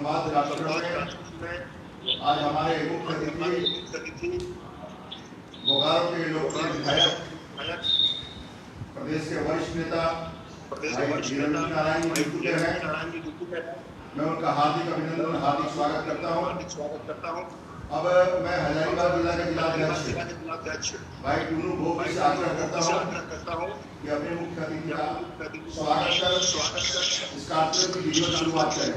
संवाद राष्ट्र में आज हमारे मुख्य अतिथि बोकारो के लोकप्रिय विधायक प्रदेश के वरिष्ठ नेता नारायण जी हैं। मैं उनका हार्दिक अभिनंदन हार्दिक स्वागत करता हूँ। अब मैं हजारीबाग जिला के जिलाध्यक्ष भाई टूनू गोप से आग्रह करता हूँ कि अपने मुख्य अतिथि का स्वागत कर इस कार्यक्रम की वीडियो शुरुआत करें।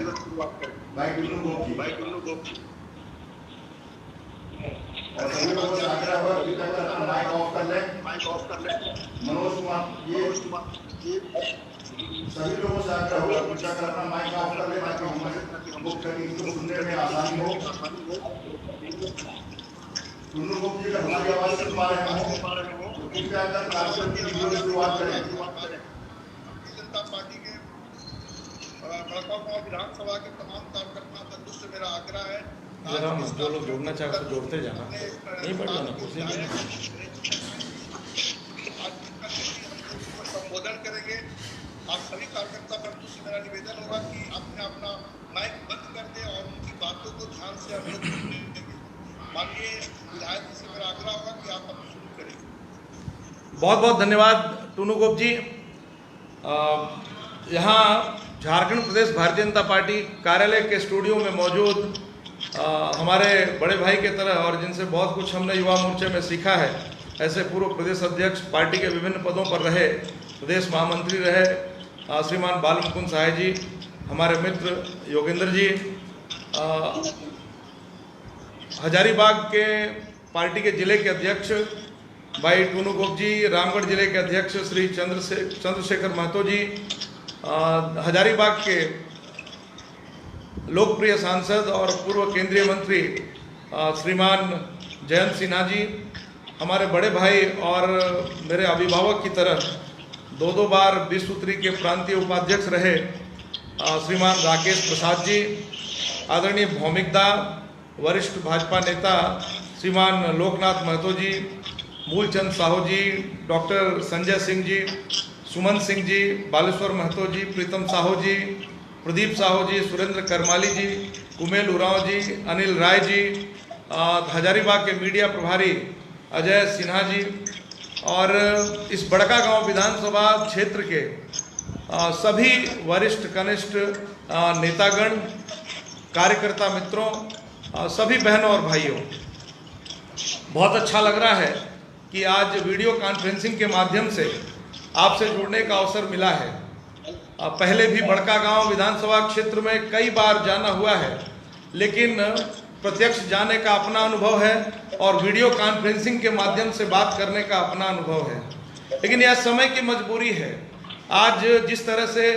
भाई टूनू गोप जी और सभी लोगों से आग्रह हुआ कि अपना माइक ऑफ कर ले। मनोज कुमार ये सभी लोगों से आग्रह हुआ कि अपना माइक ऑफ कर ले ताकि हमारे मुख्य अतिथि को सुनने में आसानी हो। टूनू गोप जी का हमारी आवाज सुन पा रहे हो तो कृपया कर कार्यक्रम की वीडियो शुरुआत करें। भारतीय जनता पार्टी के बड़कागांव विधानसभा के तमाम कार्यकर्ता बंधु से मेरा आग्रह है जो लोग जोड़ना चाहते हैं जोड़ते जाना, नहीं बढ़ जाना कुर्सी संबोधन करेंगे। आप सभी कार्यकर्ता बंधु से मेरा निवेदन होगा कि अपने अपना माइक बंद कर दे और उनकी बातों को ध्यान से हम लोग सुनेंगे। माननीय विधायक जी से मेरा आग्रह होगा कि आप अपना शुरू करें। बहुत बहुत धन्यवाद टूनू गोप जी। यहाँ झारखंड प्रदेश भारतीय जनता पार्टी कार्यालय के स्टूडियो में मौजूद हमारे बड़े भाई के तरह और जिनसे बहुत कुछ हमने युवा मोर्चे में सीखा है, ऐसे पूर्व प्रदेश अध्यक्ष, पार्टी के विभिन्न पदों पर रहे, प्रदेश महामंत्री रहे श्रीमान बालमुकुंद सहाय जी, हमारे मित्र योगेंद्र जी, हजारीबाग के पार्टी के जिले के अध्यक्ष भाई टूनू गोप जी, रामगढ़ जिले के अध्यक्ष श्री चंद्रशेखर महतो जी, हजारीबाग के लोकप्रिय सांसद और पूर्व केंद्रीय मंत्री श्रीमान जयंत सिन्हा जी, हमारे बड़े भाई और मेरे अभिभावक की तरह दो बार 20 सूत्री के प्रांतीय उपाध्यक्ष रहे श्रीमान राकेश प्रसाद जी, आदरणीय भौमिकदा, वरिष्ठ भाजपा नेता श्रीमान लोकनाथ महतो जी, मूलचंद साहू जी, डॉक्टर संजय सिंह जी, सुमन सिंह जी, बालेश्वर महतो जी, प्रीतम साहू जी, प्रदीप साहू जी, सुरेंद्र करमाली जी, कुमेल उरांव जी, अनिल राय जी, हजारीबाग के मीडिया प्रभारी अजय सिन्हा जी और इस बड़कागांव विधानसभा क्षेत्र के सभी वरिष्ठ कनिष्ठ नेतागण, कार्यकर्ता मित्रों, सभी बहनों और भाइयों, बहुत अच्छा लग रहा है कि आज वीडियो कॉन्फ्रेंसिंग के माध्यम से आपसे जुड़ने का अवसर मिला है। पहले भी बड़कागांव विधानसभा क्षेत्र में कई बार जाना हुआ है, लेकिन प्रत्यक्ष जाने का अपना अनुभव है और वीडियो कॉन्फ्रेंसिंग के माध्यम से बात करने का अपना अनुभव है। लेकिन यह समय की मजबूरी है। आज जिस तरह से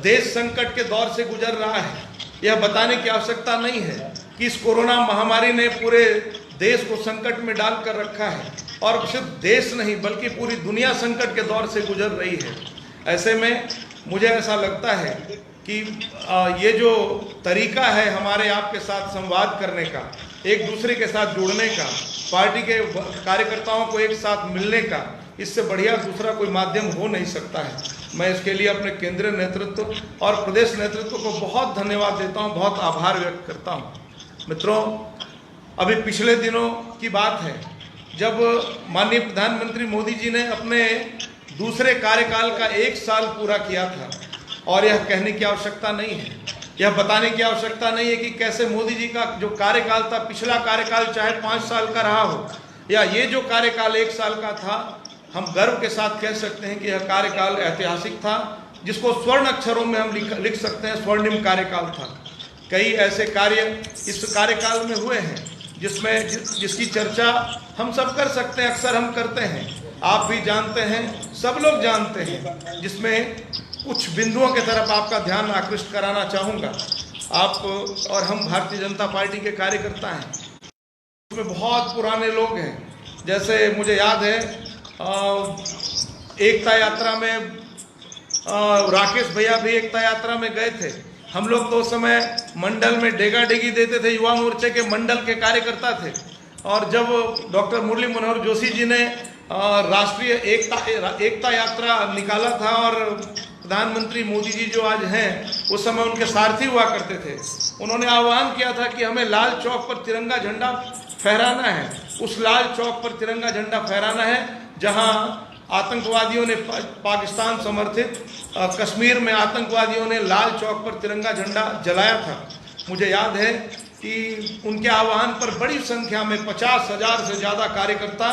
देश संकट के दौर से गुजर रहा है, यह बताने की आवश्यकता नहीं है कि इस कोरोना महामारी ने पूरे देश को संकट में डाल कर रखा है और सिर्फ देश नहीं बल्कि पूरी दुनिया संकट के दौर से गुजर रही है। ऐसे में मुझे ऐसा लगता है कि ये जो तरीका है हमारे आपके साथ संवाद करने का, एक दूसरे के साथ जुड़ने का, पार्टी के कार्यकर्ताओं को एक साथ मिलने का, इससे बढ़िया दूसरा कोई माध्यम हो नहीं सकता है। मैं इसके लिए अपने केंद्रीय नेतृत्व और प्रदेश नेतृत्व को बहुत धन्यवाद देता हूँ, बहुत आभार व्यक्त करता हूँ। मित्रों, अभी पिछले दिनों की बात है जब माननीय प्रधानमंत्री मोदी जी ने अपने दूसरे कार्यकाल का 1 साल पूरा किया था और यह कहने की आवश्यकता नहीं है, यह बताने की आवश्यकता नहीं है कि कैसे मोदी जी का जो कार्यकाल था, पिछला कार्यकाल चाहे 5 साल का रहा हो या ये जो कार्यकाल 1 साल का था, हम गर्व के साथ कह सकते हैं कि यह कार्यकाल ऐतिहासिक था, जिसको स्वर्ण अक्षरों में हम लिख सकते हैं, स्वर्णिम कार्यकाल था। कई ऐसे कार्य इस कार्यकाल में हुए हैं जिसकी चर्चा हम सब कर सकते हैं, अक्सर हम करते हैं, आप भी जानते हैं, सब लोग जानते हैं, जिसमें कुछ बिंदुओं की तरफ आपका ध्यान आकृष्ट कराना चाहूँगा। आप और हम भारतीय जनता पार्टी के कार्यकर्ता हैं, उसमें बहुत पुराने लोग हैं। जैसे मुझे याद है एकता यात्रा में राकेश भैया भी एकता यात्रा में गए थे। हम लोग तो उस समय मंडल में डेगा डेगी देते थे, युवा मोर्चे के मंडल के कार्यकर्ता थे। और जब डॉक्टर मुरली मनोहर जोशी जी ने राष्ट्रीय एकता यात्रा निकाला था और प्रधानमंत्री मोदी जी जो आज हैं, उस समय उनके सारथी हुआ करते थे। उन्होंने आह्वान किया था कि हमें लाल चौक पर तिरंगा झंडा फहराना है। उस लाल चौक पर तिरंगा झंडा फहराना है जहां आतंकवादियों ने, पाकिस्तान समर्थित कश्मीर में आतंकवादियों ने लाल चौक पर तिरंगा झंडा जलाया था। मुझे याद है कि उनके आह्वान पर बड़ी संख्या में 50,000 से ज़्यादा कार्यकर्ता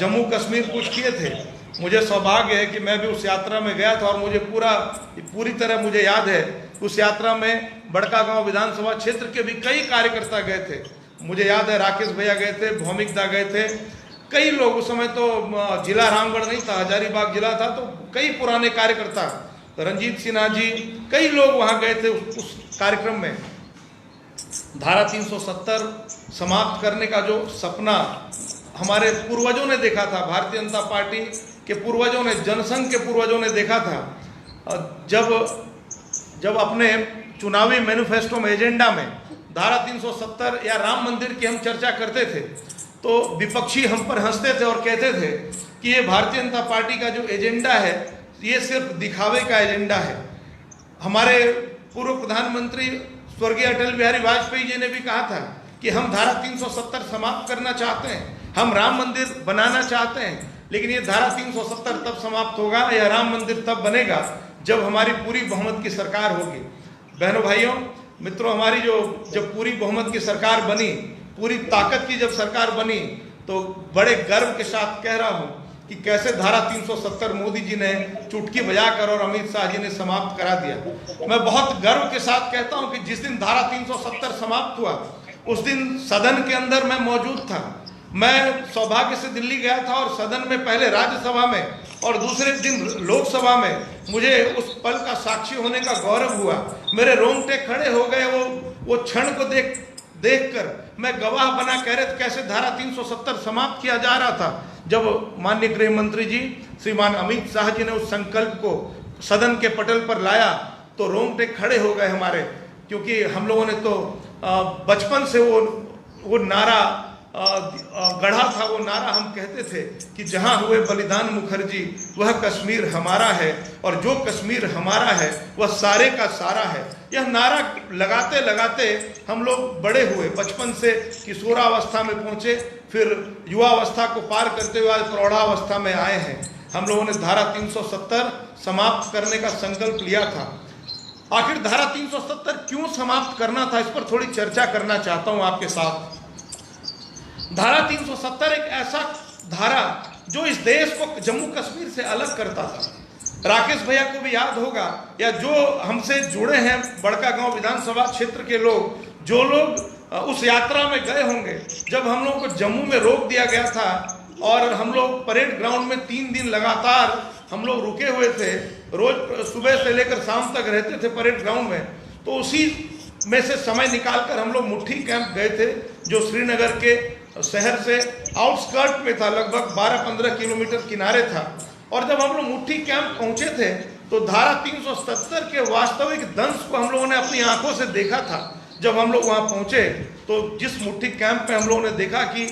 जम्मू कश्मीर कूच किए थे। मुझे सौभाग्य है कि मैं भी उस यात्रा में गया था और मुझे पूरी तरह मुझे याद है उस यात्रा में बड़कागांव विधानसभा क्षेत्र के भी कई कार्यकर्ता गए थे। मुझे याद है राकेश भैया गए थे, भौमिक दा गए थे, कई लोग। उस समय तो जिला रामगढ़ नहीं था, हजारीबाग जिला था, तो कई पुराने कार्यकर्ता, रंजीत सिन्हा जी, कई लोग वहाँ गए थे उस कार्यक्रम में। धारा 370 समाप्त करने का जो सपना हमारे पूर्वजों ने देखा था, भारतीय जनता पार्टी के पूर्वजों ने, जनसंघ के पूर्वजों ने देखा था, जब अपने चुनावी मैनिफेस्टो में, एजेंडा में धारा 370 या राम मंदिर की हम चर्चा करते थे तो विपक्षी हम पर हंसते थे और कहते थे कि ये भारतीय जनता पार्टी का जो एजेंडा है ये सिर्फ दिखावे का एजेंडा है। हमारे पूर्व प्रधानमंत्री स्वर्गीय अटल बिहारी वाजपेयी जी ने भी कहा था कि हम धारा 370 समाप्त करना चाहते हैं, हम राम मंदिर बनाना चाहते हैं, लेकिन ये धारा 370 तब समाप्त होगा या राम मंदिर तब बनेगा जब हमारी पूरी बहुमत की सरकार होगी। बहनों भाइयों मित्रों, हमारी जब पूरी बहुमत की सरकार बनी, पूरी ताकत की जब सरकार बनी, तो बड़े गर्व के साथ कह रहा हूँ कि कैसे धारा 370 मोदी जी ने चुटकी बजाकर और अमित शाह जी ने समाप्त करा दिया। मैं बहुत गर्व के साथ कहता हूं कि जिस दिन धारा 370 समाप्त हुआ उस दिन सदन के अंदर मैं मौजूद था। मैं सौभाग्य से दिल्ली गया था और सदन में पहले राज्यसभा में और दूसरे दिन लोकसभा में मुझे उस पल का साक्षी होने का गौरव हुआ। मेरे रोंगटे खड़े हो गए वो क्षण को देखकर। मैं गवाह बना कह रहे थे कैसे धारा 370 समाप्त किया जा रहा था। जब माननीय गृह मंत्री जी श्रीमान अमित शाह जी ने उस संकल्प को सदन के पटल पर लाया तो रोंगटे खड़े हो गए हमारे, क्योंकि हम लोगों ने तो बचपन से वो नारा गढ़ा था। वो नारा हम कहते थे कि जहां हुए बलिदान मुखर्जी वह कश्मीर हमारा है और जो कश्मीर हमारा है वह सारे का सारा है। यह नारा लगाते लगाते हम लोग बड़े हुए, बचपन से किशोरावस्था में पहुंचे, फिर युवावस्था को पार करते हुए आज प्रौढ़ावस्था में आए हैं। हम लोगों ने धारा 370 समाप्त करने का संकल्प लिया था। आखिर धारा 370 क्यों समाप्त करना था, इस पर थोड़ी चर्चा करना चाहता हूं आपके साथ। धारा 370 एक ऐसा धारा जो इस देश को जम्मू कश्मीर से अलग करता था। राकेश भैया को भी याद होगा, या जो हमसे जुड़े हैं बड़कागांव विधानसभा क्षेत्र के लोग, जो लोग उस यात्रा में गए होंगे, जब हम लोगों को जम्मू में रोक दिया गया था और हम लोग परेड ग्राउंड में 3 दिन लगातार हम लोग रुके हुए थे, रोज सुबह से लेकर शाम तक रहते थे परेड ग्राउंड में, तो उसी में से समय निकालकर हम लोग मुट्ठी कैंप गए थे जो श्रीनगर के शहर से आउटस्कर्ट में था, लगभग 12-15 किलोमीटर किनारे था। और जब हम लोग मुट्ठी कैंप पहुंचे थे तो धारा 370 के वास्तविक दंश को हम लोगों ने अपनी आंखों से देखा था। जब हम लोग वहां पहुंचे तो जिस मुट्ठी कैंप में हम लोगों ने देखा कि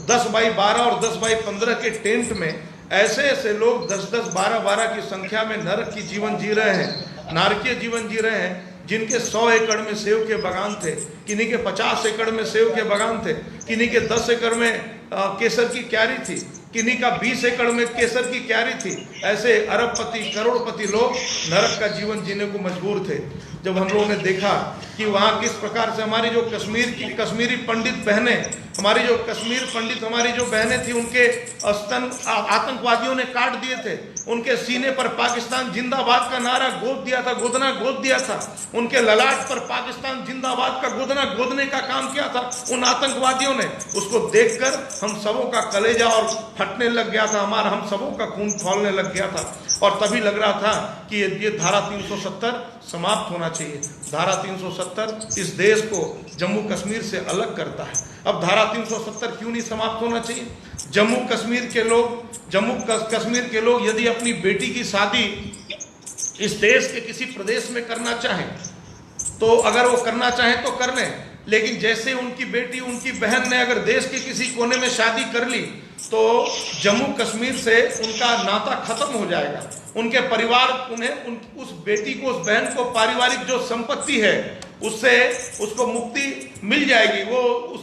10x12 और 10x15 के टेंट में ऐसे ऐसे लोग 10-10, 12-12 की संख्या में नरक की जीवन जी रहे हैं, नारकीय जीवन जी रहे हैं, जिनके 100 एकड़ में सेव के बागान थे, किन्हीं के 50 एकड़ में सेव के बागान थे, किन्हीं के 10 एकड़ में केसर की क्यारी थी, किन्हीं का 20 एकड़ में केसर की क्यारी थी। ऐसे अरबपति, करोड़पति लोग नरक का जीवन जीने को मजबूर थे। जब हम लोगों ने देखा कि वहाँ किस प्रकार से हमारी जो कश्मीरी पंडित बहनें, हमारी जो कश्मीर पंडित हमारी जो बहनें थी, उनके स्तन आतंकवादियों ने काट दिए थे, उनके सीने पर पाकिस्तान जिंदाबाद का नारा गोद दिया था, गोदना गोद दिया था, उनके ललाट पर पाकिस्तान जिंदाबाद का गोदना गोदने का काम किया था उन आतंकवादियों ने। उसको देखकर हम सबों का कलेजा और फटने लग गया था, हम सबों का खून खौलने लग गया था। और तभी लग रहा था कि ये धारा 370 समाप्त होना चाहिए। धारा 370 इस देश को जम्मू कश्मीर से अलग करता है। अब धारा 370 क्यों नहीं समाप्त होना चाहिए? जम्मू कश्मीर के लोग यदि अपनी बेटी की शादी इस देश के किसी प्रदेश में करना चाहें तो अगर वो करना चाहें तो कर लें, लेकिन जैसे उनकी बेटी, उनकी बहन ने अगर देश के किसी कोने में शादी कर ली तो जम्मू कश्मीर से उनका नाता खत्म हो जाएगा। उनके परिवार उस बेटी को, उस बहन को पारिवारिक जो संपत्ति है उससे उसको मुक्ति मिल जाएगी,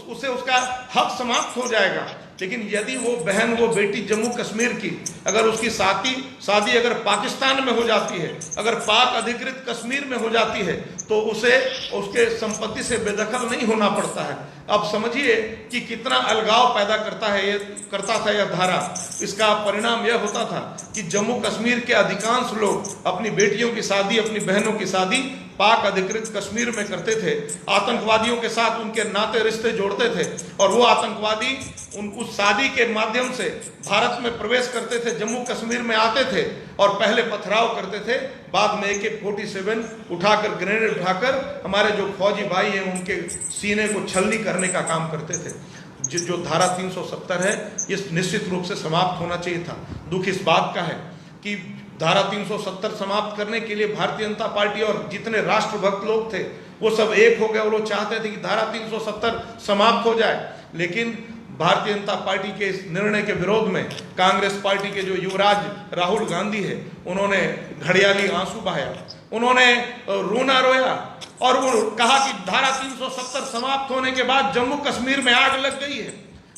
उसे उसका हक समाप्त हो जाएगा। लेकिन यदि वो बहन, वो बेटी जम्मू कश्मीर की, अगर उसकी शादी अगर पाकिस्तान में हो जाती है, अगर पाक अधिकृत कश्मीर में हो जाती है, तो उसे उसके संपत्ति से बेदखल नहीं होना पड़ता है। अब समझिए कि कितना अलगाव पैदा करता था यह धारा। इसका परिणाम यह होता था कि जम्मू कश्मीर के अधिकांश लोग अपनी बेटियों की शादी, अपनी बहनों की शादी पाक अधिकृत कश्मीर में करते थे। आतंकवादियों के साथ उनके नाते रिश्ते जोड़ते थे और वो आतंकवादी उस शादी के माध्यम से भारत में प्रवेश करते थे, जम्मू कश्मीर में आते थे और पहले पथराव करते थे, बाद में AK-47 उठाकर, ग्रेनेड उठाकर हमारे जो फौजी भाई हैं उनके सीने को छलनी करने का काम करते थे। जो धारा 370 है ये निश्चित रूप से समाप्त होना चाहिए था। दुख इस बात का है कि धारा 370 समाप्त करने के लिए भारतीय जनता पार्टी और जितने राष्ट्रभक्त लोग थे वो सब एक हो गए और वो चाहते थे कि धारा 370 समाप्त हो जाए। लेकिन भारतीय जनता पार्टी के इस निर्णय के विरोध में कांग्रेस पार्टी के जो युवराज राहुल गांधी है, उन्होंने घड़ियाली आंसू बहाया, उन्होंने रोना रोया और वो कहा कि धारा 370 समाप्त होने के बाद जम्मू कश्मीर में आग लग गई है।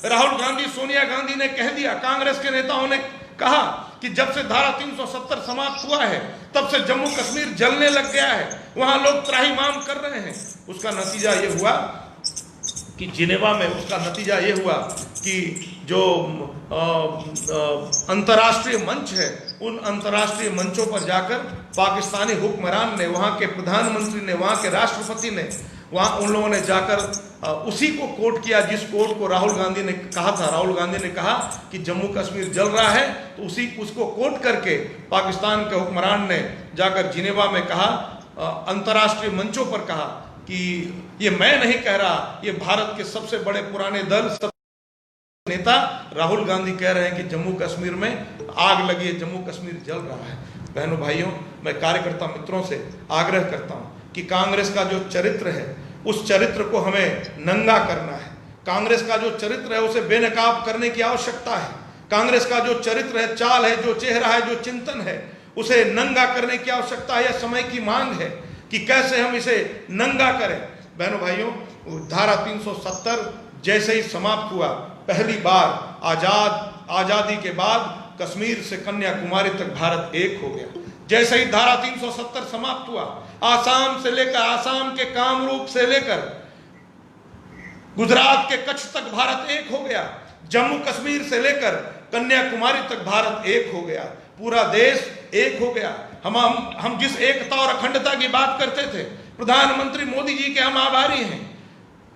राहुल गांधी, सोनिया गांधी ने कह दिया, कांग्रेस के नेताओं ने कहा कि जब से धारा 370 समाप्त हुआ है तब से जम्मू कश्मीर जलने लग गया है, वहां लोग त्राहिमाम कर रहे हैं। उसका नतीजा ये हुआ कि जिनेवा में उसका नतीजा ये हुआ कि जो अंतर्राष्ट्रीय मंच है, उन अंतर्राष्ट्रीय मंचों पर जाकर पाकिस्तानी हुक्मरान ने, वहाँ के प्रधानमंत्री ने, वहाँ के राष्ट्रपति ने, वहाँ उन लोगों ने जाकर उसी को कोट किया जिस कोट को राहुल गांधी ने कहा था। राहुल गांधी ने कहा कि जम्मू कश्मीर जल रहा है, तो उसको कोट करके पाकिस्तान के हुक्मरान ने जाकर जिनेवा में कहा, अंतर्राष्ट्रीय मंचों पर कहा कि ये मैं नहीं कह रहा, ये भारत के सबसे बड़े पुराने दल, नेता राहुल गांधी कह रहे हैं कि जम्मू कश्मीर में आग लगी है, जम्मू कश्मीर जल रहा है। बहनों भाइयों, मैं कार्यकर्ता मित्रों से आग्रह करता हूं कि कांग्रेस का जो चरित्र है उस चरित्र को हमें नंगा करना है। कांग्रेस का जो चरित्र है उसे बेनकाब करने की आवश्यकता है। कांग्रेस का जो चरित्र है, चाल है, जो चेहरा है, जो चिंतन है, उसे नंगा करने की आवश्यकता है। यह समय की मांग है कि कैसे हम इसे नंगा करें। बहनों भाइयों, धारा 370 जैसे ही समाप्त हुआ, पहली बार आजादी के बाद कश्मीर से कन्याकुमारी तक भारत एक हो गया। जैसे ही धारा 370 समाप्त हुआ, आसाम के कामरूप से लेकर गुजरात के कच्छ तक भारत एक हो गया। जम्मू कश्मीर से लेकर कन्याकुमारी तक भारत एक हो गया। पूरा देश एक हो गया। हम जिस एकता और अखंडता की बात करते थे, प्रधानमंत्री मोदी जी के हम आभारी हैं,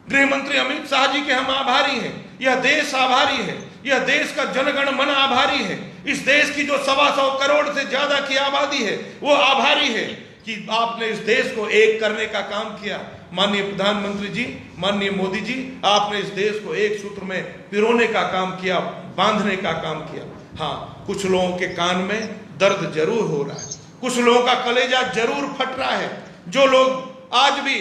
गृह मंत्री अमित शाह जी के हम आभारी हैं, यह देश आभारी है, यह देश का जनगण मन आभारी है, इस देश की जो 125 करोड़ से ज्यादा की आबादी है वो आभारी है कि आपने इस देश को एक करने का काम किया। माननीय प्रधानमंत्री जी, माननीय मोदी जी, आपने इस देश को एक सूत्र में पिरोने का काम किया, बांधने का काम किया। हाँ, कुछ लोगों के कान में दर्द जरूर हो रहा है, कुछ लोगों का कलेजा जरूर फट रहा है। जो लोग आज भी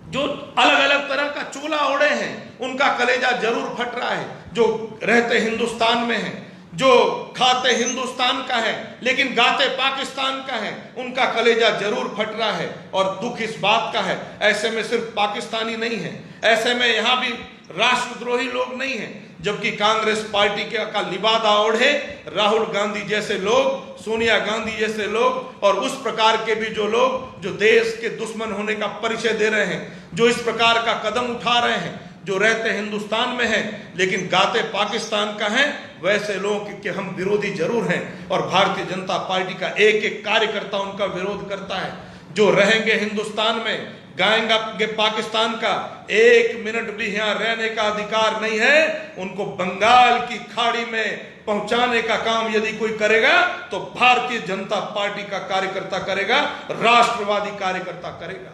जो अलग अलग तरह का चोला ओढ़े हैं उनका कलेजा जरूर फट रहा है। जो रहते हिंदुस्तान में हैं, जो खाते हिंदुस्तान का है लेकिन गाते पाकिस्तान का है, उनका कलेजा जरूर फट रहा है। और दुख इस बात का है, ऐसे में सिर्फ पाकिस्तानी नहीं है, ऐसे में यहाँ भी राष्ट्रद्रोही लोग नहीं हैं। जबकि कांग्रेस पार्टी का लिबादा ओढ़े राहुल गांधी जैसे लोग, सोनिया गांधी जैसे लोग और उस प्रकार के भी जो लोग जो देश के दुश्मन होने का परिचय दे रहे हैं, जो इस प्रकार का कदम उठा रहे हैं, जो रहते हिंदुस्तान में हैं लेकिन गाते पाकिस्तान का हैं, वैसे लोगों के हम विरोधी जरूर हैं। और भारतीय जनता पार्टी का एक एक कार्यकर्ता उनका विरोध करता है। जो रहेंगे हिंदुस्तान में, गाएंगे पाकिस्तान का, एक मिनट भी यहाँ रहने का अधिकार नहीं है। उनको बंगाल की खाड़ी में पहुंचाने का काम यदि कोई करेगा तो भारतीय जनता पार्टी का कार्यकर्ता करेगा, राष्ट्रवादी कार्यकर्ता करेगा।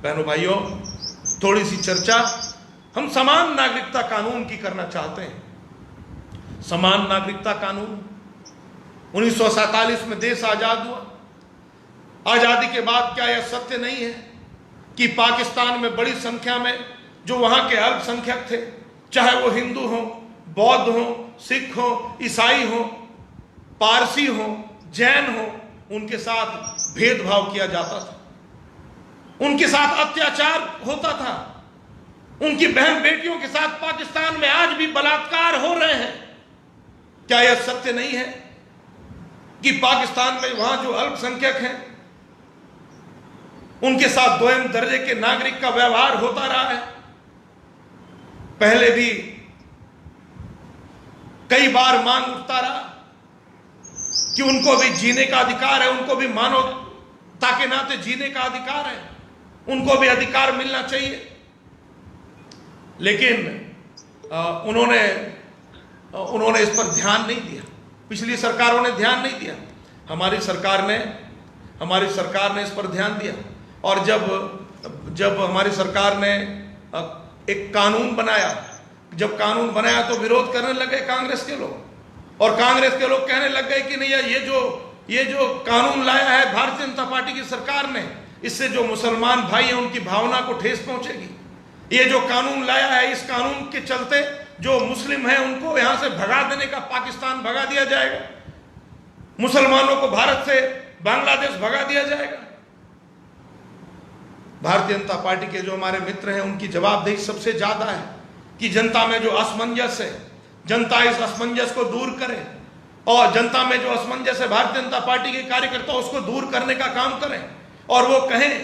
बहनों भाइयों, थोड़ी सी चर्चा हम समान नागरिकता कानून की करना चाहते हैं। समान नागरिकता कानून 1947 में देश आजाद हुआ। आजादी के बाद क्या यह सत्य नहीं है कि पाकिस्तान में बड़ी संख्या में जो वहां के अल्पसंख्यक थे, चाहे वो हिंदू हों, बौद्ध हो, सिख हो, ईसाई हो, पारसी हो, जैन हो, उनके साथ भेदभाव किया जाता था, उनके साथ अत्याचार होता था, उनकी बहन बेटियों के साथ पाकिस्तान में आज भी बलात्कार हो रहे हैं। क्या यह सत्य नहीं है कि पाकिस्तान में वहां जो अल्पसंख्यक हैं उनके साथ दोयम दर्जे के नागरिक का व्यवहार होता रहा है? पहले भी कई बार मांग उठता रहा कि उनको भी जीने का अधिकार है, उनको भी मानवता के नाते जीने का अधिकार है, उनको भी अधिकार मिलना चाहिए। लेकिन उन्होंने इस पर ध्यान नहीं दिया, पिछली सरकारों ने ध्यान नहीं दिया। हमारी सरकार ने इस पर ध्यान दिया, और जब हमारी सरकार ने एक कानून बनाया, जब कानून बनाया तो विरोध करने लगे कांग्रेस के लोग, और कांग्रेस के लोग कहने लग गए कि नहीं, ये जो कानून लाया है भारतीय जनता पार्टी की सरकार ने, इससे जो मुसलमान भाई हैं उनकी भावना को ठेस पहुंचेगी। ये जो कानून लाया है, इस कानून के चलते जो मुस्लिम हैं उनको यहां से भगा देने का, पाकिस्तान भगा दिया जाएगा, मुसलमानों को भारत से बांग्लादेश भगा दिया जाएगा। भारतीय जनता पार्टी के जो हमारे मित्र हैं उनकी जवाबदेही सबसे ज्यादा है कि जनता में जो असमंजस है, जनता इस असमंजस को दूर करे, और जनता में जो असमंजस है भारतीय जनता पार्टी के कार्यकर्ता उसको दूर करने का काम करें, और वो कहें,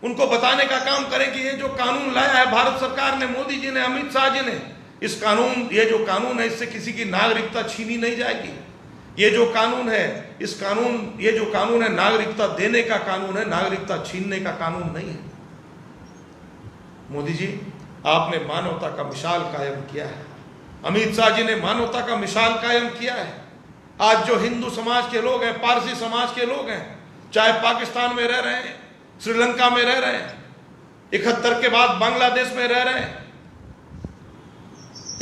उनको बताने का काम करें कि ये जो कानून लाया है भारत सरकार ने, मोदी जी ने, अमित शाह जी ने, ये जो कानून है इससे किसी की नागरिकता छीनी नहीं जाएगी। ये जो कानून है नागरिकता देने का कानून है, नागरिकता छीनने का कानून नहीं है। मोदी जी, आपने मानवता का मिसाल कायम किया है, अमित शाह जी ने मानवता का मिसाल कायम किया है। आज जो हिंदू समाज के लोग हैं, पारसी समाज के लोग हैं, चाहे पाकिस्तान में रह रहे हैं, श्रीलंका में रह रहे हैं, 71 के बाद बांग्लादेश में रह रहे हैं,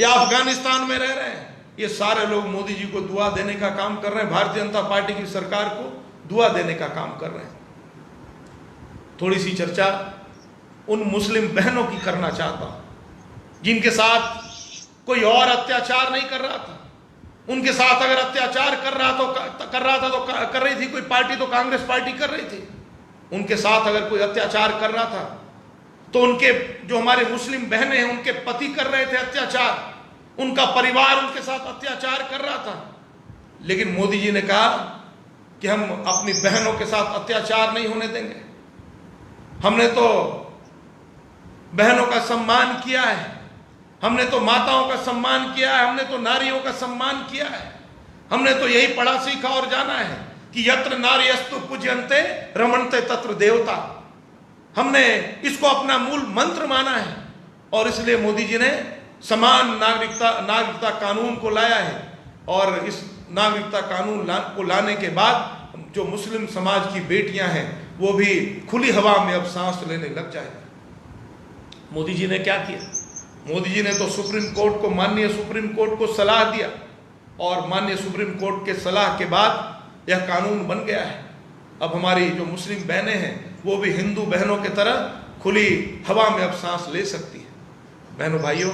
या अफगानिस्तान में रह रहे हैं, ये सारे लोग मोदी जी को दुआ देने का काम कर रहे हैं, भारतीय जनता पार्टी की सरकार को दुआ देने का काम कर रहे हैं। थोड़ी सी चर्चा उन मुस्लिम बहनों की करना चाहता हूं जिनके साथ कोई और अत्याचार नहीं कर रहा था। उनके साथ अगर अत्याचार कर रही थी कोई पार्टी, तो कांग्रेस पार्टी कर रही थी। उनके साथ अगर कोई अत्याचार कर रहा था तो उनके जो हमारे मुस्लिम बहनें हैं उनके पति कर रहे थे अत्याचार, उनका परिवार उनके साथ अत्याचार कर रहा था। लेकिन मोदी जी ने कहा कि हम अपनी बहनों के साथ अत्याचार नहीं होने देंगे। हमने तो बहनों का सम्मान किया है, हमने तो माताओं का सम्मान किया है, हमने तो नारियों का सम्मान किया है। हमने तो यही पढ़ा सीखा और जाना है कि यत्र नार्यस्तु पूज्यन्ते रमन्ते तत्र देवता। हमने इसको अपना मूल मंत्र माना है, और इसलिए मोदी जी ने समान नागरिकता कानून को लाया है। और इस नागरिकता कानून को लाने के बाद जो मुस्लिम समाज की बेटियां हैं वो भी खुली हवा में अब सांस लेने लग जाएंगी। मोदी जी ने क्या किया? मोदी जी ने तो माननीय सुप्रीम कोर्ट को सलाह दिया, और माननीय सुप्रीम कोर्ट के सलाह के बाद यह कानून बन गया है। अब हमारी जो मुस्लिम बहनें हैं वो भी हिंदू बहनों की तरह खुली हवा में अब सांस ले सकती है। बहनों भाइयों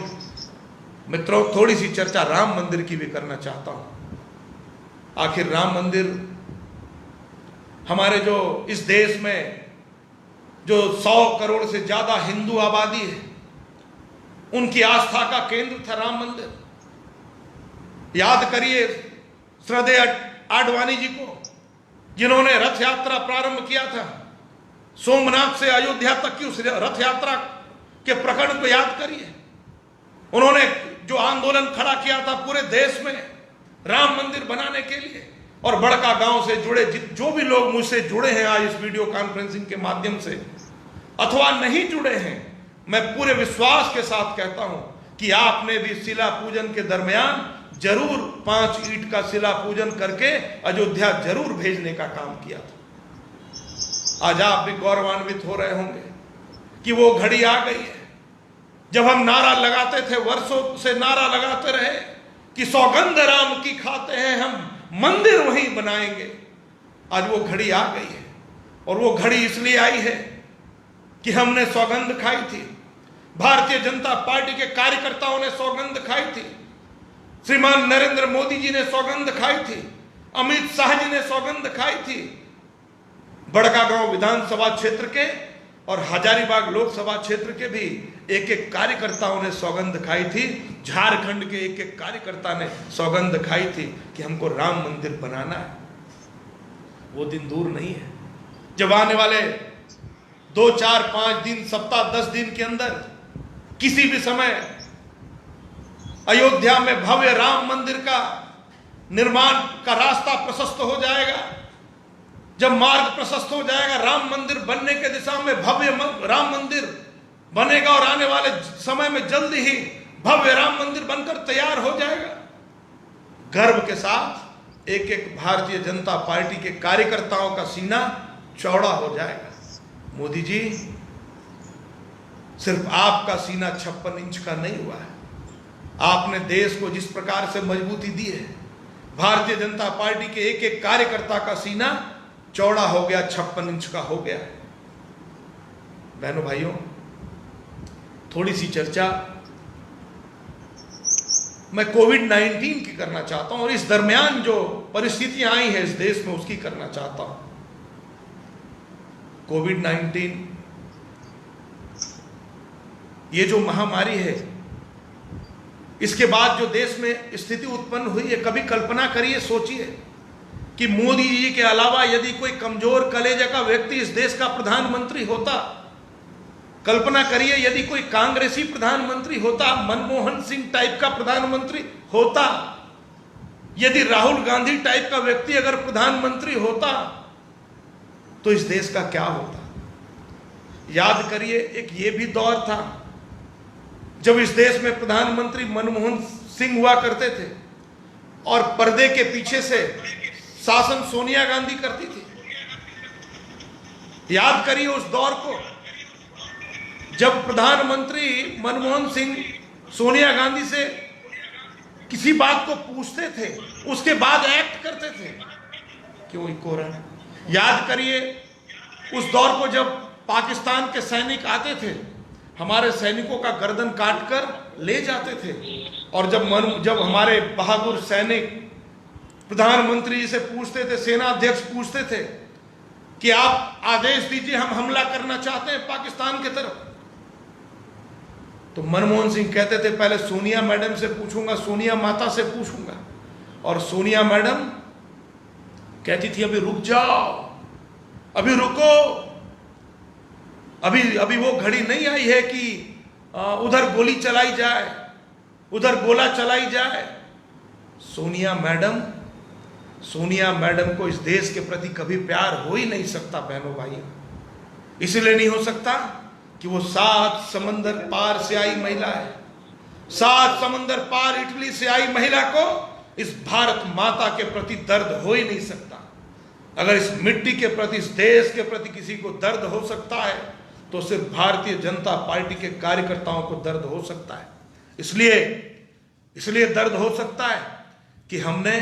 मित्रों, थोड़ी सी चर्चा राम मंदिर की भी करना चाहता हूं। आखिर राम मंदिर हमारे जो इस देश में जो 100 करोड़ से ज्यादा हिंदू आबादी है उनकी आस्था का केंद्र था राम मंदिर। याद करिए श्रद्धेय आडवाणी जी को, जिन्होंने रथ यात्रा प्रारंभ किया था। सोमनाथ से अयोध्या तक की उस रथ यात्रा के प्रकरण को याद करिए। उन्होंने जो आंदोलन खड़ा किया था पूरे देश में राम मंदिर बनाने के लिए, और बड़का गांव से जुड़े जो भी लोग मुझसे जुड़े हैं आज इस वीडियो कॉन्फ्रेंसिंग के माध्यम से, अथवा नहीं जुड़े हैं, मैं पूरे विश्वास के साथ कहता हूं कि आपने भी शिला पूजन के दरमियान जरूर 5 ईंट का शिला पूजन करके अयोध्या जरूर भेजने का काम किया था। आज आप भी गौरवान्वित हो रहे होंगे कि वो घड़ी आ गई है जब हम नारा लगाते थे, वर्षों से नारा लगाते रहे कि सौगंध राम की खाते हैं हम, मंदिर वहीं बनाएंगे। आज वो घड़ी आ गई है, और वो घड़ी इसलिए आई है कि हमने सौगंध खाई थी, भारतीय जनता पार्टी के कार्यकर्ताओं ने सौगंध खाई थी। श्रीमान नरेंद्र मोदी जी ने सौगंध खाई थी, अमित शाह जी ने सौगंध खाई थी। बड़कागांव विधानसभा क्षेत्र के और हजारीबाग लोकसभा क्षेत्र के भी एक एक कार्यकर्ताओं ने सौगंध खाई थी। झारखंड के एक एक कार्यकर्ता ने सौगंध खाई थी कि हमको राम मंदिर बनाना है। वो दिन दूर नहीं है जब आने वाले 2, 4, 5 दिन, सप्ताह, 10 दिन के अंदर किसी भी समय अयोध्या में भव्य राम मंदिर का निर्माण का रास्ता प्रशस्त हो जाएगा। जब मार्ग प्रशस्त हो जाएगा, राम मंदिर बनने के दिशा में भव्य राम मंदिर बनेगा और आने वाले समय में जल्दी ही भव्य राम मंदिर बनकर तैयार हो जाएगा। गर्व के साथ एक एक भारतीय जनता पार्टी के कार्यकर्ताओं का सीना चौड़ा हो जाएगा। मोदी जी, सिर्फ आपका सीना 56 इंच का नहीं हुआ है, आपने देश को जिस प्रकार से मजबूती दी है, भारतीय जनता पार्टी के एक एक कार्यकर्ता का सीना चौड़ा हो गया, 56 इंच का हो गया। बहनों भाइयों, थोड़ी सी चर्चा मैं कोविड-19 की करना चाहता हूं और इस दरमियान जो परिस्थितियां आई हैं इस देश में उसकी करना चाहता हूं। कोविड-19 ये जो महामारी है, इसके बाद जो देश में स्थिति उत्पन्न हुई है, कभी कल्पना करिए, सोचिए कि मोदी जी के अलावा यदि कोई कमजोर कलेजे का व्यक्ति इस देश का प्रधानमंत्री होता, कल्पना करिए यदि कोई कांग्रेसी प्रधानमंत्री होता, मनमोहन सिंह टाइप का प्रधानमंत्री होता, यदि राहुल गांधी टाइप का व्यक्ति अगर प्रधानमंत्री होता तो इस देश का क्या होता। याद करिए, एक ये भी दौर था जब इस देश में प्रधानमंत्री मनमोहन सिंह हुआ करते थे और पर्दे के पीछे से शासन सोनिया गांधी करती थी। याद करिए उस दौर को जब प्रधानमंत्री मनमोहन सिंह सोनिया गांधी से किसी बात को पूछते थे, उसके बाद एक्ट करते थे। क्यों इको रहा है? याद करिए उस दौर को जब पाकिस्तान के सैनिक आते थे, हमारे सैनिकों का गर्दन काटकर ले जाते थे, और जब हमारे बहादुर सैनिक प्रधानमंत्री जी से पूछते थे, सेना अध्यक्ष पूछते थे कि आप आदेश दीजिए, हम हमला करना चाहते हैं पाकिस्तान की तरफ, तो मनमोहन सिंह कहते थे पहले सोनिया मैडम से पूछूंगा, सोनिया माता से पूछूंगा। और सोनिया मैडम कहती थी अभी रुक जाओ, अभी रुको, अभी वो घड़ी नहीं आई है कि उधर गोली चलाई जाए, उधर गोला चलाई जाए। सोनिया मैडम को इस देश के प्रति कभी प्यार हो ही नहीं सकता बहनों भाइयों। इसलिए नहीं हो सकता कि वो 7 समंदर पार से आई महिला है। 7 समंदर पार इटली से आई महिला को इस भारत माता के प्रति दर्द हो ही नहीं सकता। अगर इस मिट्टी के प्रति, इस देश के प्रति किसी को दर्द हो सकता है तो सिर्फ भारतीय जनता पार्टी के कार्यकर्ताओं को दर्द हो सकता है। इसलिए दर्द हो सकता है कि हमने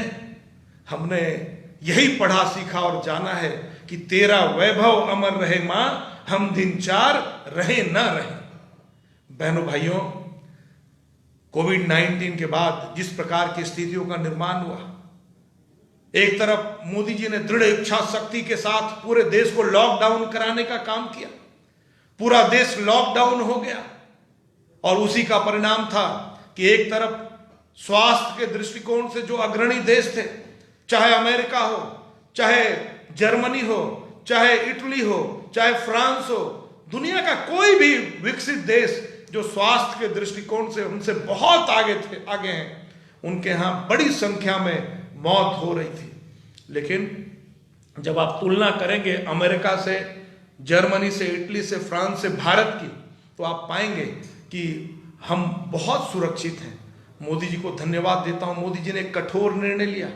यही पढ़ा सीखा और जाना है कि तेरा वैभव अमर रहे मां, हम दिन 4 रहे ना रहे। बहनों भाइयों, कोविड-19 के बाद जिस प्रकार की स्थितियों का निर्माण हुआ, एक तरफ मोदी जी ने दृढ़ इच्छा शक्ति के साथ पूरे देश को लॉकडाउन कराने का काम किया, पूरा देश लॉकडाउन हो गया, और उसी का परिणाम था कि एक तरफ स्वास्थ्य के दृष्टिकोण से जो अग्रणी देश थे, चाहे अमेरिका हो, चाहे जर्मनी हो, चाहे इटली हो, चाहे फ्रांस हो, दुनिया का कोई भी विकसित देश जो स्वास्थ्य के दृष्टिकोण से उनसे बहुत आगे हैं, उनके यहां बड़ी संख्या में मौत हो रही थी। लेकिन जब आप तुलना करेंगे अमेरिका से, जर्मनी से, इटली से, फ्रांस से भारत की, तो आप पाएंगे कि हम बहुत सुरक्षित हैं। मोदी जी को धन्यवाद देता हूं। मोदी जी ने एक कठोर निर्णय लिया,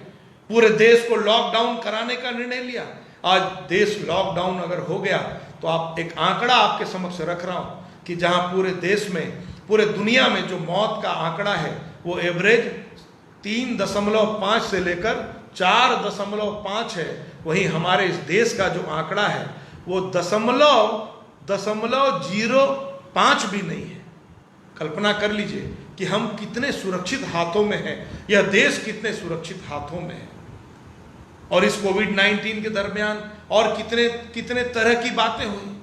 पूरे देश को लॉकडाउन कराने का निर्णय लिया। आज देश लॉकडाउन अगर हो गया तो आप एक आंकड़ा आपके समक्ष रख रहा हूं कि जहां पूरे देश में, पूरे दुनिया में जो मौत का आंकड़ा है वो एवरेज 3.5 से लेकर 4.5 है, वहीं हमारे इस देश का जो आंकड़ा है वो 0.05 भी नहीं है। कल्पना कर लीजिए कि हम कितने सुरक्षित हाथों में हैं, यह देश कितने सुरक्षित हाथों में है। और इस कोविड-19 के दरमियान और कितने कितने तरह की बातें हुई।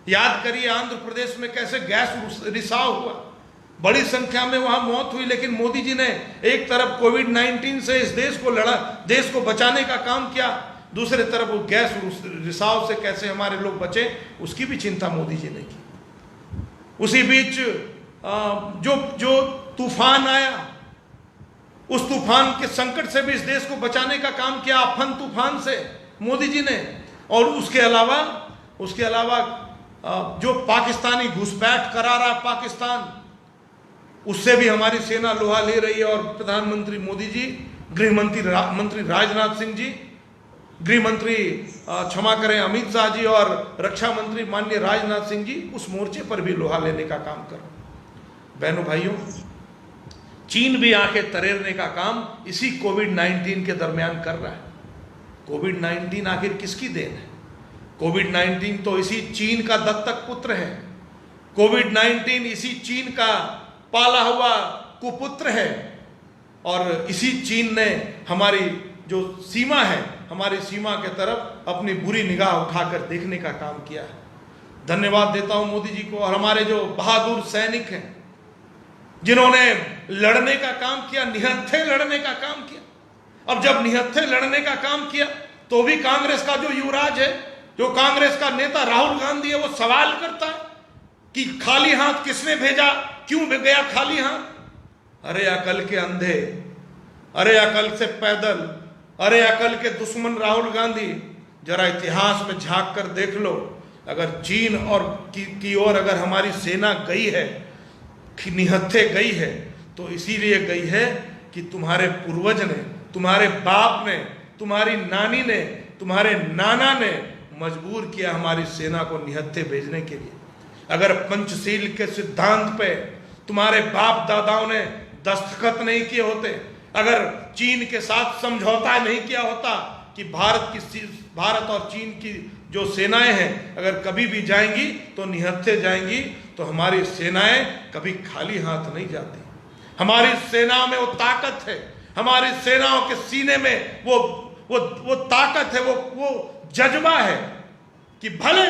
याद करिए आंध्र प्रदेश में कैसे गैस रिसाव हुआ, बड़ी संख्या में वहां मौत हुई, लेकिन मोदी जी ने एक तरफ कोविड-19 से इस देश को लड़ा, देश को बचाने का काम किया, दूसरे तरफ वो गैस रिसाव से कैसे हमारे लोग बचे उसकी भी चिंता मोदी जी ने की। उसी बीच जो तूफान आया, उस तूफान के संकट से भी इस देश को बचाने का काम किया, अम्फन तूफान से मोदी जी ने। और उसके अलावा जो पाकिस्तानी घुसपैठ करा रहा पाकिस्तान, उससे भी हमारी सेना लोहा ले रही है। और प्रधानमंत्री मोदी जी, गृह मंत्री राजनाथ सिंह जी, गृह मंत्री क्षमा करें अमित शाह जी और रक्षा मंत्री माननीय राजनाथ सिंह जी उस मोर्चे पर भी लोहा लेने का काम कर। बहनों भाइयों, चीन भी आंखें तरेरने का काम इसी कोविड-19 के दरमियान कर रहा है। कोविड-19 आखिर किसकी देन है? कोविड-19 तो इसी चीन का दत्तक पुत्र है। कोविड-19 इसी चीन का पाला हुआ कुपुत्र है। और इसी चीन ने हमारी जो सीमा है, हमारी सीमा के तरफ अपनी बुरी निगाह उठाकर देखने का काम किया है। धन्यवाद देता हूं मोदी जी को और हमारे जो बहादुर सैनिक हैं जिन्होंने लड़ने का काम किया, निहत्थे लड़ने का काम किया। अब जब निहत्थे लड़ने का काम किया तो भी कांग्रेस का जो युवराज है, जो कांग्रेस का नेता राहुल गांधी है, वो सवाल करता है कि खाली हाथ किसने भेजा, क्यों गया खाली हाथ। अरे अकल के अंधे, अरे अकल से पैदल, अरे अकल के दुश्मन राहुल गांधी, जरा इतिहास में झांक कर देख लो। अगर चीन और की ओर अगर हमारी सेना गई है, निहत्थे गई है, तो इसीलिए गई है कि तुम्हारे पूर्वज ने, तुम्हारे बाप ने, तुम्हारी नानी ने, तुम्हारे नाना ने मजबूर किया हमारी सेना को निहत्थे भेजने के लिए। अगर पंचशील के सिद्धांत पे तुम्हारे बाप दादाओं ने दस्तखत नहीं किए होते, अगर चीन के साथ समझौता नहीं किया होता कि भारत और चीन की जो सेनाएं हैं अगर कभी भी जाएंगी तो निहत्थे जाएंगी, तो हमारी सेनाएं कभी खाली हाथ नहीं जाती। हमारी सेनाओं में वो ताकत है, हमारी सेनाओं के सीने में वो ताकत है, वो जज्बा है कि भले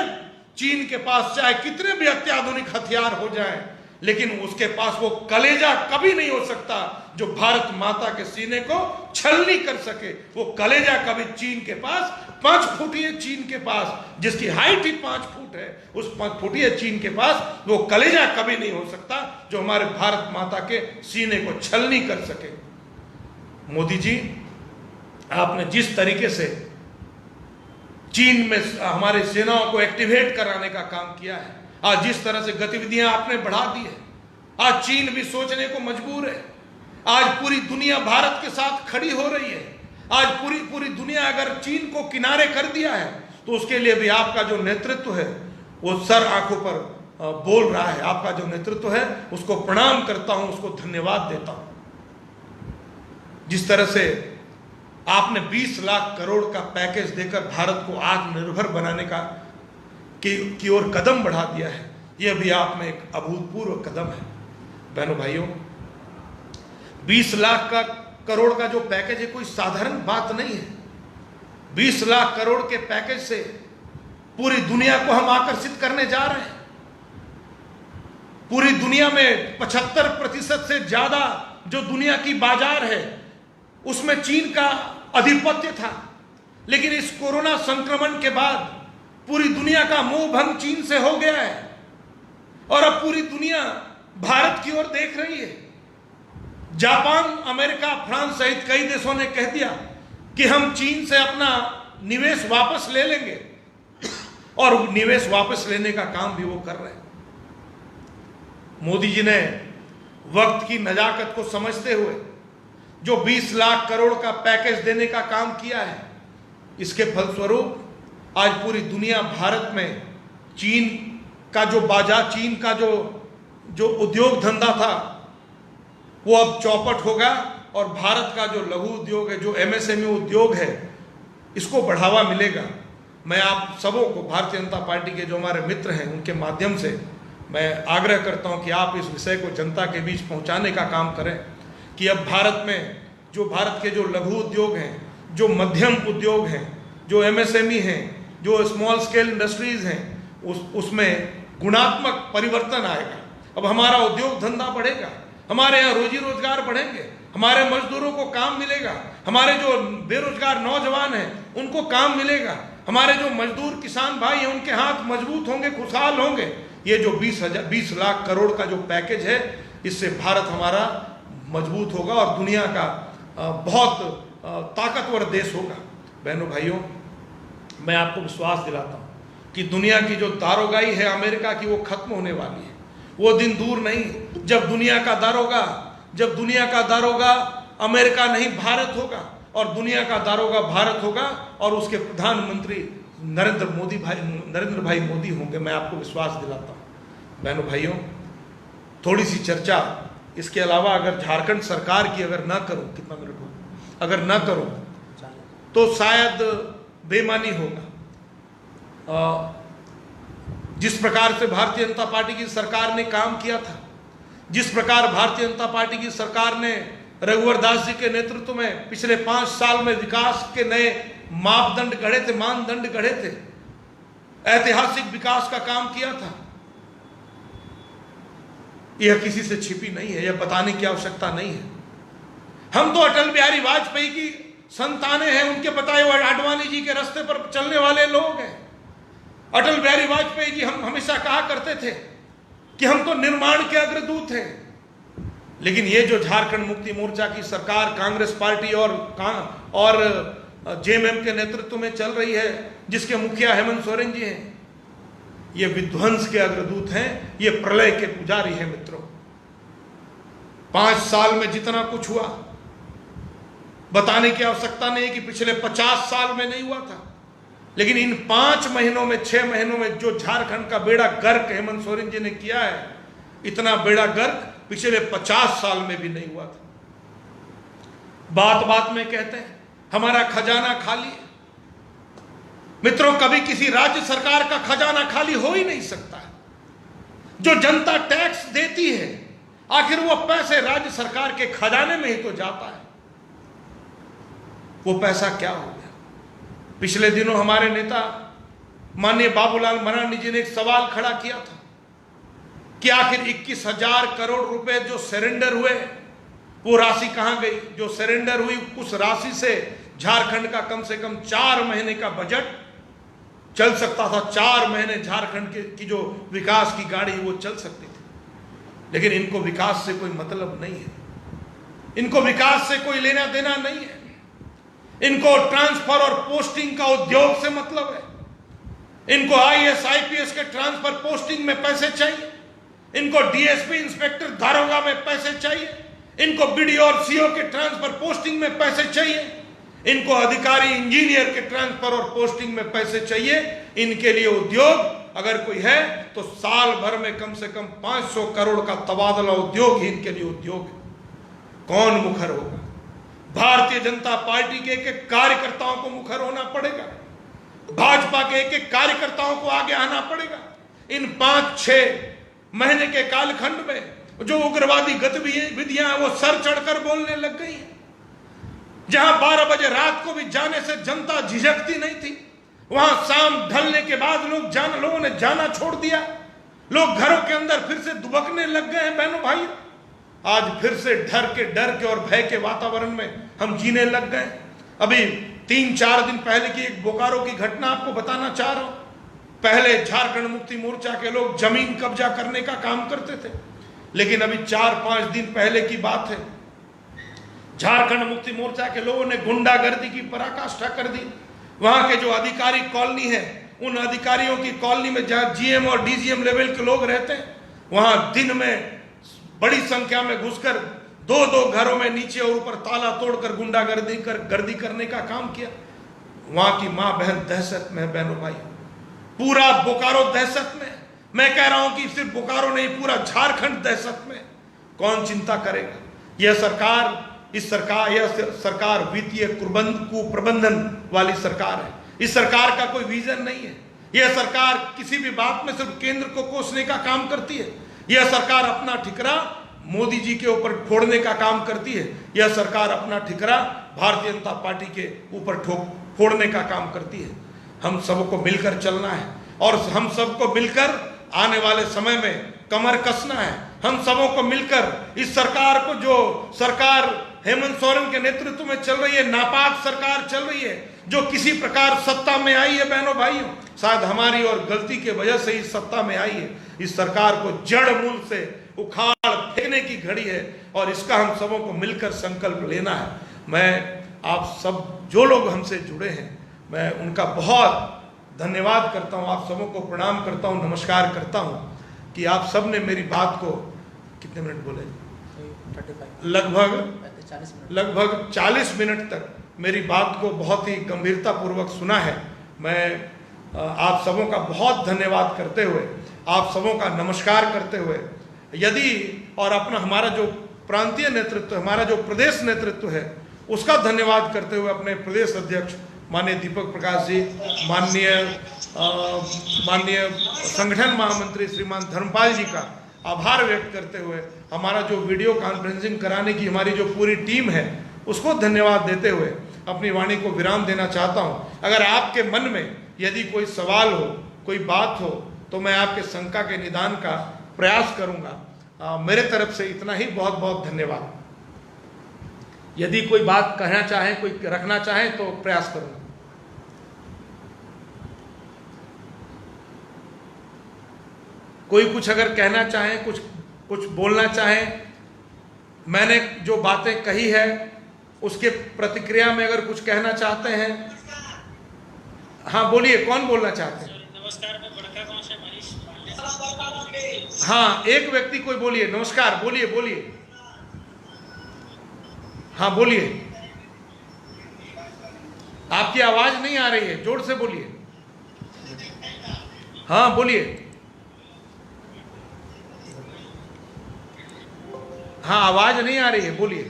चीन के पास चाहे कितने भी अत्याधुनिक हथियार हो जाएं, लेकिन उसके पास वो कलेजा कभी नहीं हो सकता जो भारत माता के सीने को छलनी कर सके। वो कलेजा कभी चीन के पास 5 फुटिए चीन के पास, जिसकी हाइट ही 5 फुट है, उस 5 फुटिए चीन के पास वो कलेजा कभी नहीं हो सकता जो हमारे भारत माता के सीने को छलनी कर सके। मोदी जी, आपने जिस तरीके से चीन में हमारी सेनाओं को एक्टिवेट कराने का काम किया है, आज जिस तरह से गतिविधियां आपने बढ़ा दी है, आज चीन भी सोचने को मजबूर है। आज पूरी दुनिया भारत के साथ खड़ी हो रही है। आज पूरी दुनिया अगर चीन को किनारे कर दिया है तो उसके लिए भी आपका जो नेतृत्व है वो सर आंखों पर बोल रहा है। आपका जो नेतृत्व है उसको प्रणाम करता हूं, उसको धन्यवाद देता हूं। जिस तरह से आपने 20 लाख करोड़ का पैकेज देकर भारत को आत्मनिर्भर बनाने का की ओर कदम बढ़ा दिया है, यह भी आप में एक अभूतपूर्व कदम है। बहनों भाइयों, 20 लाख करोड़ का जो पैकेज है कोई साधारण बात नहीं है। 20 लाख करोड़ के पैकेज से पूरी दुनिया को हम आकर्षित करने जा रहे हैं। पूरी दुनिया में 75% से ज्यादा जो दुनिया की बाजार है उसमें चीन का आधिपत्य था, लेकिन इस कोरोना संक्रमण के बाद पूरी दुनिया का मोह भंग चीन से हो गया है और अब पूरी दुनिया भारत की ओर देख रही है। जापान, अमेरिका, फ्रांस सहित कई देशों ने कह दिया कि हम चीन से अपना निवेश वापस ले लेंगे और निवेश वापस लेने का काम भी वो कर रहे हैं। मोदी जी ने वक्त की नजाकत को समझते हुए जो 20 लाख करोड़ का पैकेज देने का काम किया है, इसके फलस्वरूप आज पूरी दुनिया भारत में चीन का जो बाजार, चीन का जो उद्योग धंधा था वो अब चौपट होगा और भारत का जो लघु उद्योग है, जो एमएसएमई उद्योग है, इसको बढ़ावा मिलेगा। मैं आप सबों को, भारतीय जनता पार्टी के जो हमारे मित्र हैं, उनके माध्यम से मैं आग्रह करता हूं कि आप इस विषय को जनता के बीच पहुंचाने का काम करें कि अब भारत में भारत के जो लघु उद्योग हैं, जो मध्यम उद्योग हैं, जो MSME हैं, जो स्मॉल स्केल इंडस्ट्रीज हैं, उसमें गुणात्मक परिवर्तन आएगा। अब हमारा उद्योग धंधा बढ़ेगा, हमारे यहाँ रोजी रोजगार बढ़ेंगे, हमारे मजदूरों को काम मिलेगा, हमारे जो बेरोजगार नौजवान हैं उनको काम मिलेगा, हमारे जो मजदूर किसान भाई हैं उनके हाथ मजबूत होंगे, खुशहाल होंगे। ये जो 20 लाख करोड़ का जो पैकेज है, इससे भारत हमारा मजबूत होगा और दुनिया का बहुत ताकतवर देश होगा। बहनों भाइयों, मैं आपको विश्वास दिलाता हूं कि दुनिया की जो दारोगाई है अमेरिका की, वो खत्म होने वाली है। वो दिन दूर नहीं जब दुनिया का दारोगा अमेरिका नहीं भारत होगा, और दुनिया का दारोगा भारत होगा और उसके प्रधानमंत्री नरेंद्र भाई मोदी होंगे। मैं आपको विश्वास दिलाता हूं। बहनों भाइयों, थोड़ी सी चर्चा इसके अलावा अगर झारखंड सरकार की अगर ना करूं, कितना मिनट हो, अगर ना करूं तो शायद बेईमानी होगा। जिस प्रकार से भारतीय जनता पार्टी की सरकार ने काम किया था, जिस प्रकार भारतीय जनता पार्टी की सरकार ने रघुवर दास जी के नेतृत्व में पिछले 5 साल में विकास के नए मापदंड गढ़े थे, मानदंड गढ़े थे, ऐतिहासिक विकास का काम किया था, यह किसी से छिपी नहीं है, यह बताने की आवश्यकता नहीं है। हम तो अटल बिहारी वाजपेयी की संतानें हैं, उनके बताए हुए आडवाणी जी के रास्ते पर चलने वाले लोग हैं। अटल बिहारी वाजपेयी जी हम हमेशा कहा करते थे कि हम तो निर्माण के अग्रदूत हैं। लेकिन ये जो झारखंड मुक्ति मोर्चा की सरकार कांग्रेस पार्टी और JMM के नेतृत्व में चल रही है, जिसके मुखिया हेमंत सोरेन जी हैं, ये विध्वंस के अग्रदूत हैं, ये प्रलय के पुजारी हैं। मित्रों, 5 साल में जितना कुछ हुआ बताने की आवश्यकता नहीं कि पिछले 50 साल में नहीं हुआ था, लेकिन इन 5 महीनों में 6 महीनों में जो झारखंड का बेड़ा गर्क हेमंत सोरेन जी ने किया है, इतना बेड़ा गर्क पिछले 50 साल में भी नहीं हुआ था। बात बात में कहते हैं हमारा खजाना खाली है। मित्रों, कभी किसी राज्य सरकार का खजाना खाली हो ही नहीं सकता है। जो जनता टैक्स देती है, आखिर वो पैसे राज्य सरकार के खजाने में ही तो जाता है। वो पैसा क्या हो गया? पिछले दिनों हमारे नेता माननीय बाबूलाल मरांडी जी ने एक सवाल खड़ा किया था कि आखिर 21,000 करोड़ रुपए जो सरेंडर हुए, वो राशि कहां गई? जो सरेंडर हुई उस राशि से झारखंड का कम से कम 4 महीने का बजट चल सकता था। 4 महीने झारखंड की जो विकास की गाड़ी वो चल सकती थी। लेकिन इनको विकास से कोई मतलब नहीं है, इनको विकास से कोई लेना देना नहीं है। इनको ट्रांसफर और पोस्टिंग का उद्योग से मतलब है। इनको IAS IPS के ट्रांसफर पोस्टिंग में पैसे चाहिए, इनको DSP इंस्पेक्टर दारोगा में पैसे चाहिए, इनको BDO और CO के ट्रांसफर पोस्टिंग में पैसे चाहिए, इनको अधिकारी इंजीनियर के ट्रांसफर और पोस्टिंग में पैसे चाहिए। इनके लिए उद्योग अगर कोई है तो साल भर में कम से कम 500 करोड़ का तबादला उद्योग ही इनके लिए उद्योग है। कौन मुखर होगा? भारतीय जनता पार्टी के एक एक कार्यकर्ताओं को मुखर होना पड़ेगा, भाजपा के एक एक कार्यकर्ताओं को आगे आना पड़ेगा। इन 5-6 महीने के कालखंड में जो उग्रवादी गतिविधियां वो सर चढ़कर बोलने लग गई हैं। जहां 12 बजे रात को भी जाने से जनता झिझकती नहीं थी, वहां शाम ढलने के बाद लोगों ने जाना छोड़ दिया। लोग घरों के अंदर फिर से दुबकने लग गए हैं। बहनों भाई, आज फिर से डर के और भय के वातावरण में हम जीने लग गए। अभी 3-4 दिन पहले की एक बोकारो की घटना आपको बताना चाह रहा हूं। पहले झारखंड मुक्ति मोर्चा के लोग जमीन कब्जा करने का काम करते थे, लेकिन अभी 4-5 दिन पहले की बात है, झारखंड मुक्ति मोर्चा के लोगों ने गुंडागर्दी की पराकाष्ठा कर दी। वहां के जो अधिकारी कॉलोनी है, उन अधिकारियों की कॉलोनी में जहां GM और DGM लेवल के लोग रहते हैं, वहां दिन में बड़ी संख्या में घुसकर 2-2 घरों में नीचे और ऊपर ताला तोड़कर गुंडागर्दी करने का काम किया। वहां की मां बहन दहशत में है। बहनों भाई, पूरा बोकारो दहशत में। मैं कह रहा हूं कि सिर्फ बोकारो नहीं, पूरा झारखंड दहशत में। कौन चिंता करेगा? यह सरकार वित्तीय कुप्रबंधन वाली सरकार है। इस सरकार का कोई विजन नहीं है। यह सरकार किसी भी बात में सिर्फ केंद्र को कोसने का काम करती है। यह सरकार अपना ठिकरा मोदी जी के ऊपर फोड़ने का काम करती है। यह सरकार अपना ठिकरा भारतीय जनता पार्टी के ऊपर फोड़ने का काम करती है। हम सबको मिलकर चलना है और हम सबको मिलकर आने वाले समय में कमर कसना है। हम सबों को मिलकर इस सरकार को, जो सरकार हेमंत सोरेन के नेतृत्व में चल रही है, नापाक सरकार चल रही है, जो किसी प्रकार सत्ता में आई है, बहनों भाइयों, शायद हमारी और गलती के वजह से इस सत्ता में आई है। इस सरकार को जड़ मूल से उखाड़ फेंकने की घड़ी है और इसका हम सबों को मिलकर संकल्प लेना है। मैं आप सब जो लोग हमसे जुड़े हैं, मैं उनका बहुत धन्यवाद करता हूं, आप सबों को प्रणाम करता हूं, नमस्कार करता हूं कि आप सब ने मेरी बात को कितने मिनट बोले, लगभग 40 मिनट तक मेरी बात को बहुत ही गंभीरता पूर्वक सुना है। मैं आप सबों का बहुत धन्यवाद करते हुए, आप सबों का नमस्कार करते हुए, यदि और अपना हमारा जो प्रांतीय नेतृत्व, हमारा जो प्रदेश नेतृत्व है, उसका धन्यवाद करते हुए अपने प्रदेश अध्यक्ष माननीय दीपक प्रकाश जी, माननीय संगठन महामंत्री श्रीमान धर्मपाल जी का आभार व्यक्त करते हुए, हमारा जो वीडियो कॉन्फ्रेंसिंग कराने की हमारी जो पूरी टीम है उसको धन्यवाद देते हुए अपनी वाणी को विराम देना चाहता हूं। अगर आपके मन में यदि कोई सवाल हो, कोई बात हो, तो मैं आपके शंका के निदान का प्रयास करूंगा। मेरे तरफ से इतना ही, बहुत बहुत धन्यवाद। यदि कोई बात कहना चाहे, कोई रखना चाहे तो प्रयास करूंगा। कोई कुछ अगर कहना चाहे, कुछ बोलना चाहे, मैंने जो बातें कही है उसके प्रतिक्रिया में अगर कुछ कहना चाहते हैं, हाँ बोलिए, कौन बोलना चाहते हैं? नमस्कार, मैं बड़का गांव से मनीष। हाँ, एक व्यक्ति कोई बोलिए, नमस्कार, बोलिए। हाँ बोलिए, आपकी आवाज नहीं आ रही है, जोर से बोलिए। हाँ बोलिए। हाँ, आवाज नहीं आ रही है, बोलिए।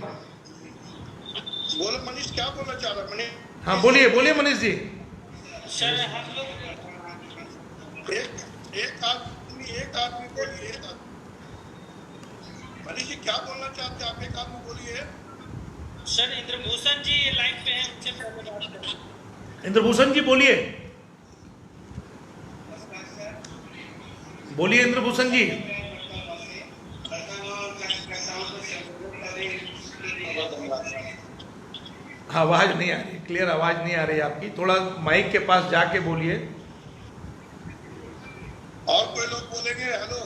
बोलो मनीष, क्या बोलना चाह रहा है मनीष? हाँ बोलिए मनीष जी। सर हम लोग एक आदमी बोलिए। मनीष जी क्या बोलना चाहते हैं आप? एक आदमी बोलिए। सर इंद्रभूषण जी लाइन पे हैं, उनसे पहले बात करें। इंद्रभूषण जी बोलिए, इंद्रभूषण जी। हाँ, आवाज नहीं आ रही, क्लियर आवाज नहीं आ रही आपकी, थोड़ा माइक के पास जाके बोलिए। और कोई लोग बोलेंगे? हेलो,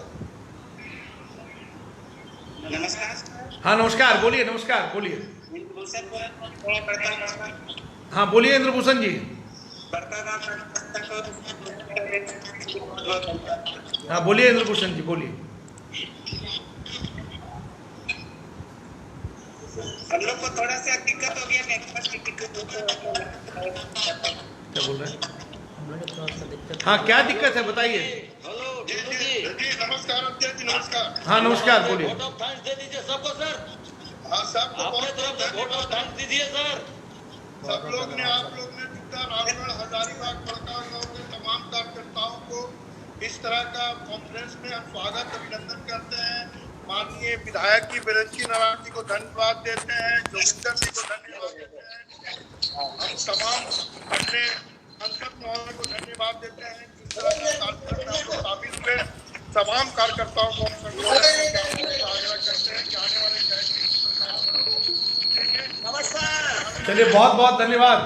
नमस्कार। हाँ नमस्कार, बोलिए, हाँ बोलिए इंद्रभूषण जी। हाँ बोलिए इंद्रभूषण जी, बोलिए। हम लोग को थोड़ा सा दिक्कत हो गया, नेटवर्क की दिक्कत हो गई। क्या बोल रहे हैं? हाँ, क्या दिक्कत है बताइए। हेलो जी नमस्कार अध्यक्ष जी, नमस्कार। हाँ नमस्कार, बोलिए। वोट ऑफ थैंक्स दे दीजिए सबको सर। हाँ, सबको अपने बहुत तरफ से वोट ऑफ थैंक्स दीजिए सर। सब लोग ने, आप लोग ने जितना रामगढ़, हजारीबाग, बड़का गांव के तमाम कार्यकर्ताओं को इस तरह का कॉन्फ्रेंस में हम स्वागत अभिनंदन करते हैं। माननीय विधायक जी बिरंची नारायण जी को धन्यवाद देते हैं, जोगिंदर जी को धन्यवाद देते हैं, हम तमाम अपने संसद महोदय को धन्यवाद देते हैं। जिस तरह का कार्यकर्ता को शामिल हुए तमाम कार्यकर्ताओं को हम आग्रह करते हैं कि आने वाले नमस्कार। चलिए, बहुत बहुत धन्यवाद।